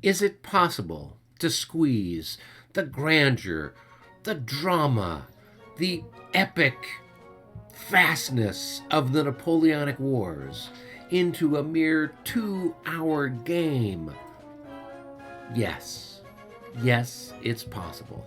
Is it possible to squeeze the grandeur, the drama, the epic vastness of the Napoleonic Wars into a mere 2 hour game? Yes. Yes, it's possible.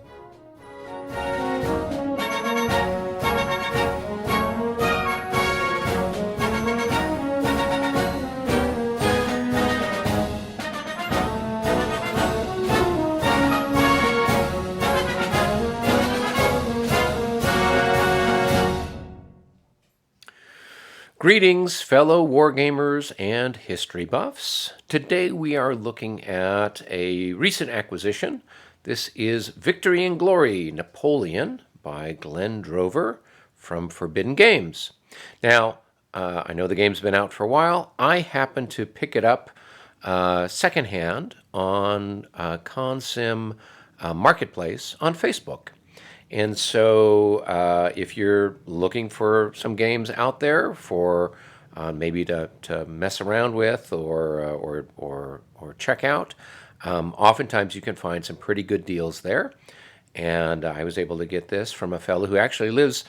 Greetings, fellow wargamers and history buffs. Today we are looking at a recent acquisition. This is Victory and Glory, Napoleon by Glenn Drover from Forbidden Games. Now, I know the game's been out for a while. I happened to pick it up secondhand on ConSim Marketplace on Facebook. And so, if you're looking for some games out there for maybe to mess around with or check out, oftentimes you can find some pretty good deals there. And I was able to get this from a fellow who actually lives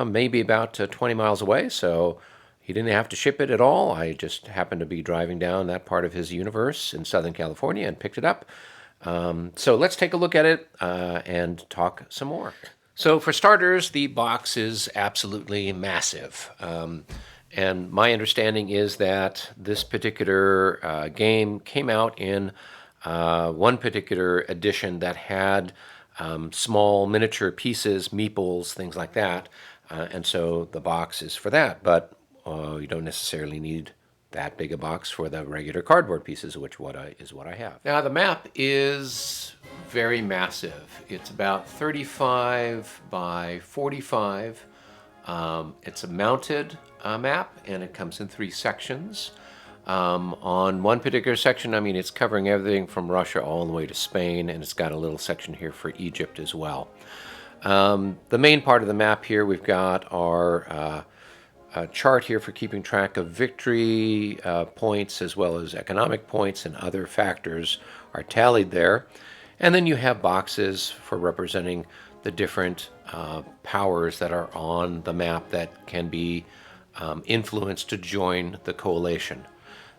maybe about 20 miles away, so he didn't have to ship it at all. I just happened to be driving down that part of his universe in Southern California and picked it up. So let's take a look at it and talk some more. So for starters, the box is absolutely massive. And my understanding is that this particular game came out in one particular edition that had small miniature pieces, meeples, things like that. And so the box is for that. But you don't necessarily need that big a box for the regular cardboard pieces, which is what I have. Now the map is very massive. It's about 35 by 45. It's a mounted map, and it comes in 3 sections. On one particular section, I mean, it's covering everything from Russia all the way to Spain, and it's got a little section here for Egypt as well. The main part of the map here, we've got our chart here for keeping track of victory points as well as economic points, and other factors are tallied there. And then you have boxes for representing the different powers that are on the map that can be influenced to join the coalition.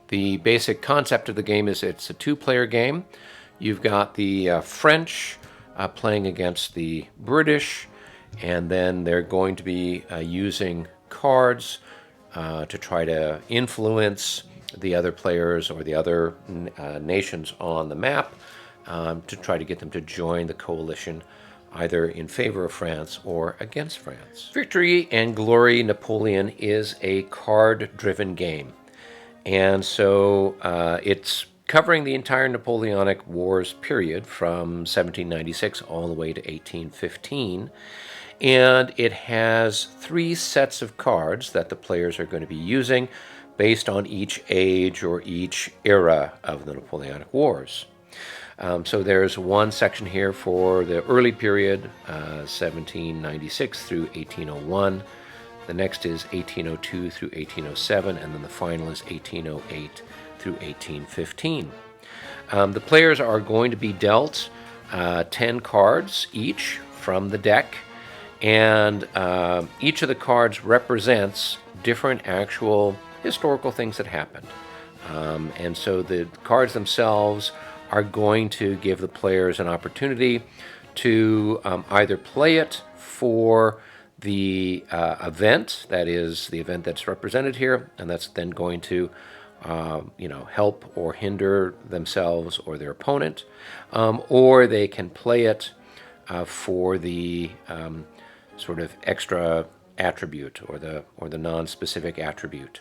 The basic concept of the game is it's a 2-player game. You've got the French playing against the British, and then they're going to be using cards to try to influence the other players or the other nations on the map to try to get them to join the coalition, either in favor of France or against France. Victory and Glory Napoleon is a card-driven game. And so it's covering the entire Napoleonic Wars period from 1796 all the way to 1815. And it has 3 sets of cards that the players are going to be using based on each age or each era of the Napoleonic Wars. So there's one section here for the early period, 1796 through 1801. The next is 1802 through 1807, and then the final is 1808 through 1815. The players are going to be dealt 10 cards each from the deck, and each of the cards represents different actual historical things that happened. And so the cards themselves are going to give the players an opportunity to either play it for the event, that is the event that's represented here, and that's then going to help or hinder themselves or their opponent, or they can play it for the sort of extra attribute or the non-specific attribute.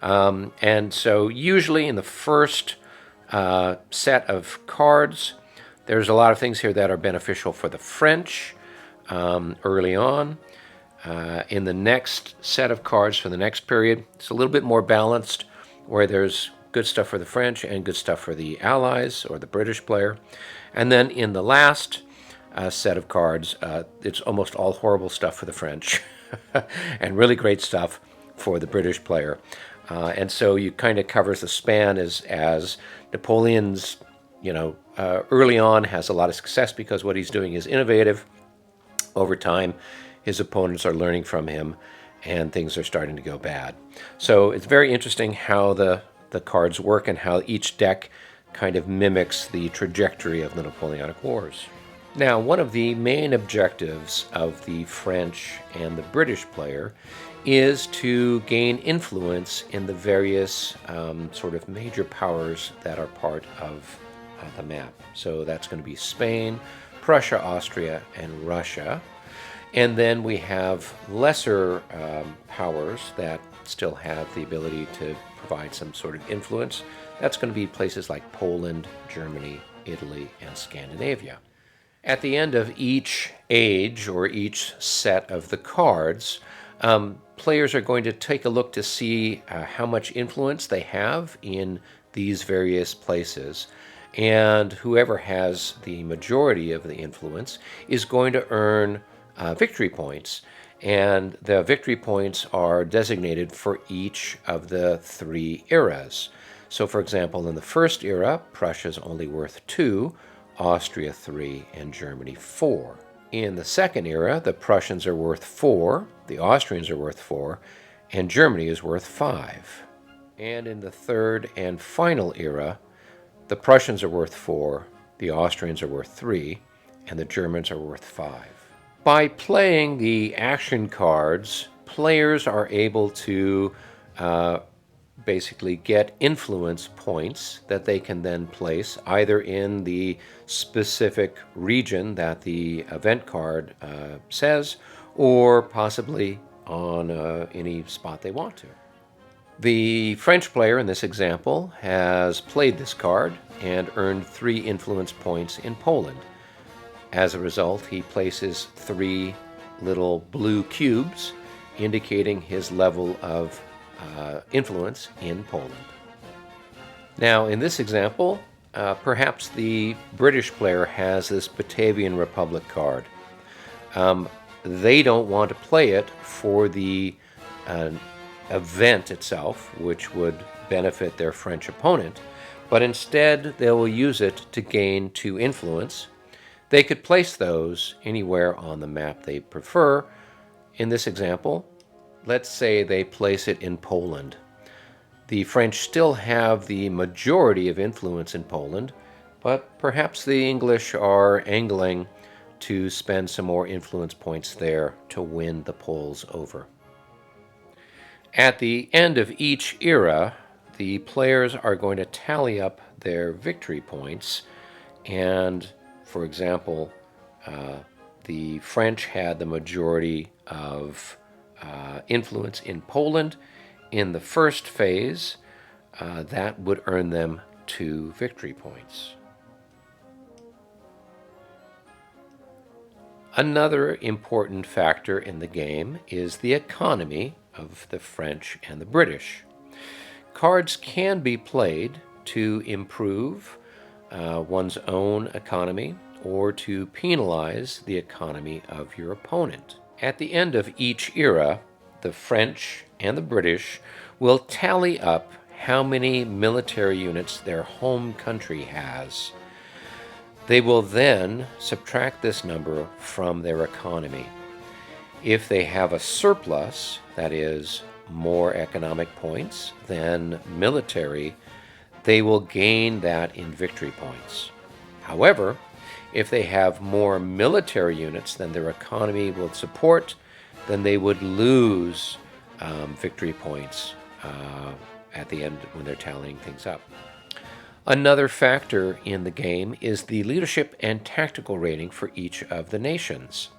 And so usually in the first set of cards, there's a lot of things here that are beneficial for the French early on. In the next set of cards for the next period, it's a little bit more balanced, where there's good stuff for the French and good stuff for the Allies or the British player. And then in the last set of cards, it's almost all horrible stuff for the French and really great stuff for the British player. And so you kind of covers the span as Napoleon's early on has a lot of success because what he's doing is innovative. Over time, his opponents are learning from him, and things are starting to go bad. So it's very interesting how the cards work and how each deck kind of mimics the trajectory of the Napoleonic Wars. Now, one of the main objectives of the French and the British player is to gain influence in the various sort of major powers that are part of the map. So that's going to be Spain, Prussia, Austria, and Russia. And then we have lesser powers that still have the ability to provide some sort of influence. That's going to be places like Poland, Germany, Italy, and Scandinavia. At the end of each age or each set of the cards, players are going to take a look to see how much influence they have in these various places. And whoever has the majority of the influence is going to earn victory points. And the victory points are designated for each of the 3 eras. So, for example, in the first era, Prussia is only worth 2, Austria 3, and Germany 4. In the second era, the Prussians are worth 4, the Austrians are worth 4, and Germany is worth 5. And in the third and final era, the Prussians are worth 4, the Austrians are worth 3, and the Germans are worth 5. By playing the action cards, players are able to basically get influence points that they can then place either in the specific region that the event card says, or possibly on any spot they want to. The French player in this example has played this card and earned 3 influence points in Poland. As a result, he places 3 little blue cubes indicating his level of influence in Poland. Now, in this example, perhaps the British player has this Batavian Republic card. They don't want to play it for the event itself, which would benefit their French opponent, but instead they will use it to gain 2 influence. They could place those anywhere on the map they prefer. In this example, let's say they place it in Poland. The French still have the majority of influence in Poland, but perhaps the English are angling to spend some more influence points there to win the Poles over. At the end of each era, the players are going to tally up their victory points, and for example, the French had the majority of influence in Poland. In the first phase, that would earn them 2 victory points. Another important factor in the game is the economy of the French and the British. Cards can be played to improve one's own economy or to penalize the economy of your opponent. At the end of each era, the French and the British will tally up how many military units their home country has. They will then subtract this number from their economy. If they have a surplus, that is, more economic points than military, they will gain that in victory points. However, if they have more military units than their economy will support, then they would lose victory points at the end when they're tallying things up. Another factor in the game is the leadership and tactical rating for each of the nations.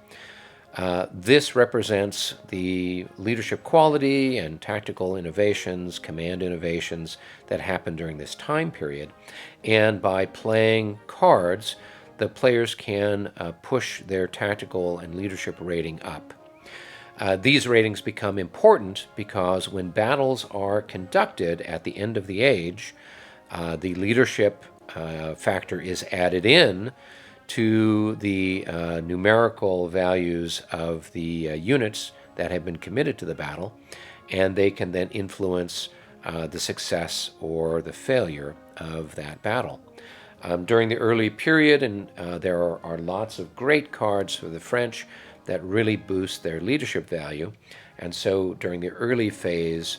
This represents the leadership quality and tactical innovations, command innovations that happened during this time period. And by playing cards, the players can push their tactical and leadership rating up. These ratings become important because when battles are conducted at the end of the age, the leadership factor is added in to the numerical values of the units that have been committed to the battle, and they can then influence the success or the failure of that battle. During the early period, and there are lots of great cards for the French that really boost their leadership value. And so during the early phase,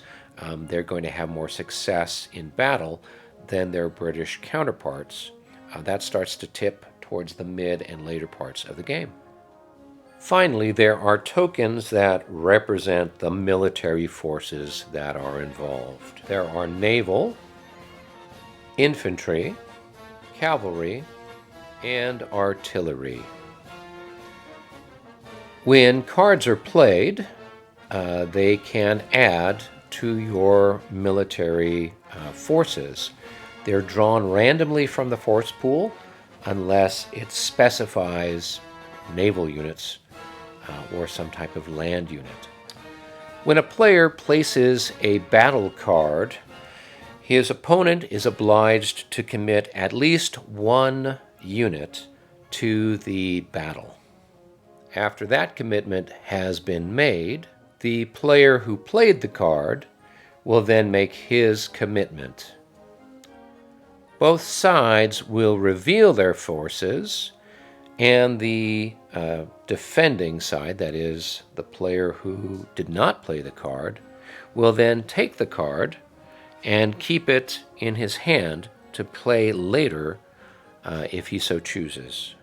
they're going to have more success in battle than their British counterparts. That starts to tip towards the mid and later parts of the game. Finally, there are tokens that represent the military forces that are involved. There are naval, infantry, cavalry, and artillery. When cards are played, they can add to your military forces. They're drawn randomly from the force pool unless it specifies naval units or some type of land unit. When a player places a battle card, his opponent is obliged to commit at least one unit to the battle. After that commitment has been made, the player who played the card will then make his commitment. Both sides will reveal their forces, and the defending side, that is, the player who did not play the card, will then take the card and keep it in his hand to play later if he so chooses.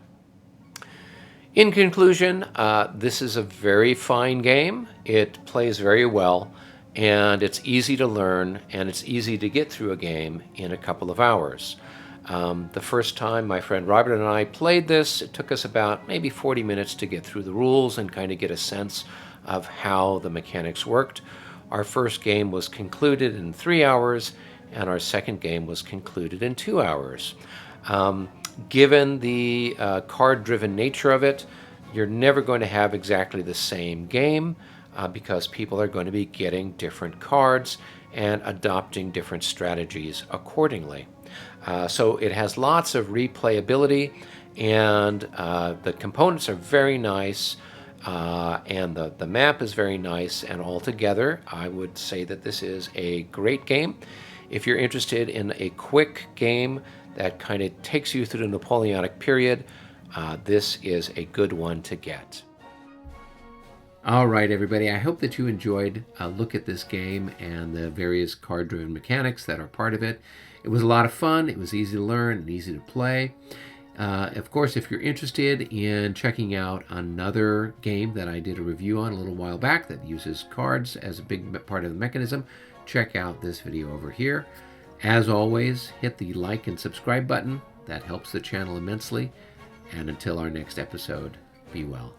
In conclusion, this is a very fine game. It plays very well, and it's easy to learn, and it's easy to get through a game in a couple of hours. The first time my friend Robert and I played this, it took us about maybe 40 minutes to get through the rules and kind of get a sense of how the mechanics worked. Our first game was concluded in 3 hours, and our second game was concluded in 2 hours. Given the card-driven nature of it, you're never going to have exactly the same game because people are going to be getting different cards and adopting different strategies accordingly. So it has lots of replayability, and the components are very nice, and the map is very nice, and altogether I would say that this is a great game. If you're interested in a quick game that kind of takes you through the Napoleonic period, this is a good one to get. All right, everybody, I hope that you enjoyed a look at this game and the various card-driven mechanics that are part of it. It was a lot of fun. It was easy to learn and easy to play. Of course, if you're interested in checking out another game that I did a review on a little while back that uses cards as a big part of the mechanism, check out this video over here. As always, hit the like and subscribe button. That helps the channel immensely. And until our next episode, be well.